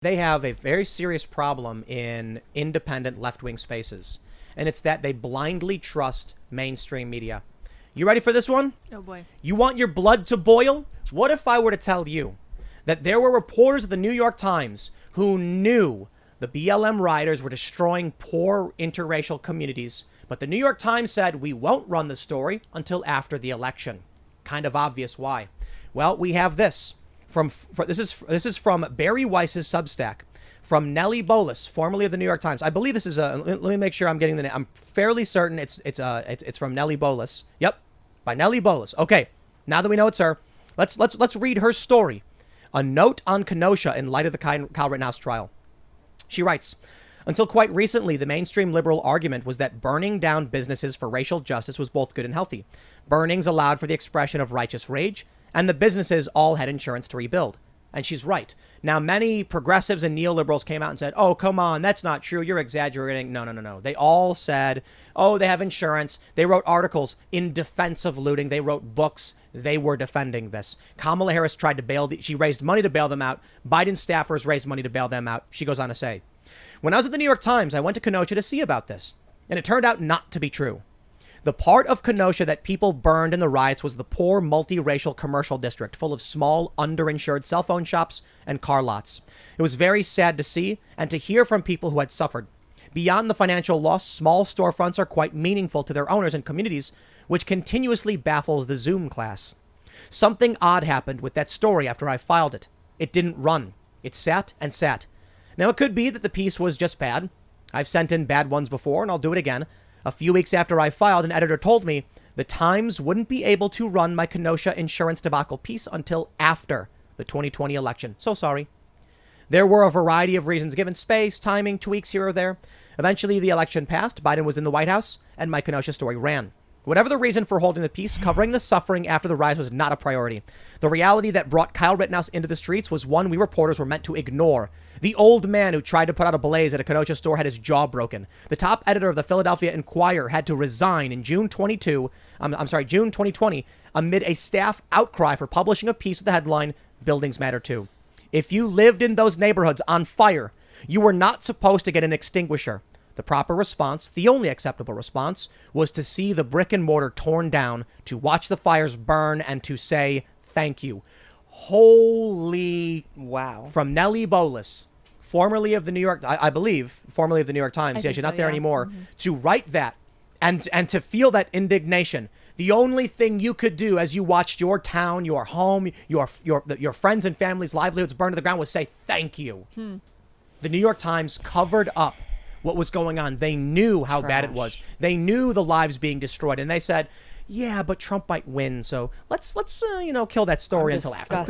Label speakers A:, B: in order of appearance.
A: They have a very serious problem in independent left-wing spaces, and it's that they blindly trust mainstream media. You ready for this one?
B: Oh boy.
A: You want your blood to boil? What if I were to tell you that there were reporters of the New York Times who knew the BLM rioters were destroying poor interracial communities, but the New York Times said we won't run the story until after the election? Kind of obvious why. Well, we have this. This is from Barry Weiss's Substack, from Nellie Bolus, formerly of the New York Times. I believe this is let me make sure I'm getting the name. I'm fairly certain it's from Nellie Bolus. Yep, by Nellie Bolus. Okay, now that we know it's her, let's read her story. A note on Kenosha in light of the Kyle Rittenhouse trial. She writes, until quite recently, the mainstream liberal argument was that burning down businesses for racial justice was both good and healthy. Burnings allowed for the expression of righteous rage, and the businesses all had insurance to rebuild. And she's right. Now, many progressives and neoliberals came out and said, oh, come on, that's not true. You're exaggerating. No. They all said, oh, they have insurance. They wrote articles in defense of looting. They wrote books. They were defending this. Kamala Harris tried to bail. She raised money to bail them out. Biden staffers raised money to bail them out. She goes on to say, when I was at the New York Times, I went to Kenosha to see about this. And it turned out not to be true. The part of Kenosha that people burned in the riots was the poor multiracial commercial district full of small, underinsured cell phone shops and car lots. It was very sad to see and to hear from people who had suffered. Beyond the financial loss, small storefronts are quite meaningful to their owners and communities, which continuously baffles the Zoom class. Something odd happened with that story after I filed it. It didn't run. It sat and sat. Now, it could be that the piece was just bad. I've sent in bad ones before, and I'll do it again. A few weeks after I filed, an editor told me the Times wouldn't be able to run my Kenosha insurance debacle piece until after the 2020 election. So sorry. There were a variety of reasons given: space, timing, tweaks here or there. Eventually, the election passed. Biden was in the White House, and my Kenosha story ran. Whatever the reason for holding the piece, covering the suffering after the riots was not a priority. The reality that brought Kyle Rittenhouse into the streets was one we reporters were meant to ignore. The old man who tried to put out a blaze at a Kenosha store had his jaw broken. The top editor of the Philadelphia Inquirer had to resign in June 2020, amid a staff outcry for publishing a piece with the headline, Buildings Matter Too. If you lived in those neighborhoods on fire, you were not supposed to get an extinguisher. The proper response, the only acceptable response, was to see the brick and mortar torn down, to watch the fires burn, and to say thank you. Holy
C: wow.
A: From Nellie Bolus, formerly of the New York, I believe, formerly of the New York Times. Yeah, she's not there anymore. Mm-hmm. To write that and to feel that indignation. The only thing you could do as you watched your town, your home, your friends and family's livelihoods burn to the ground was say thank you. The New York Times covered up what was going on. They knew how bad it was. They knew the lives being destroyed, and they said, yeah, but Trump might win, so let's kill that story until after.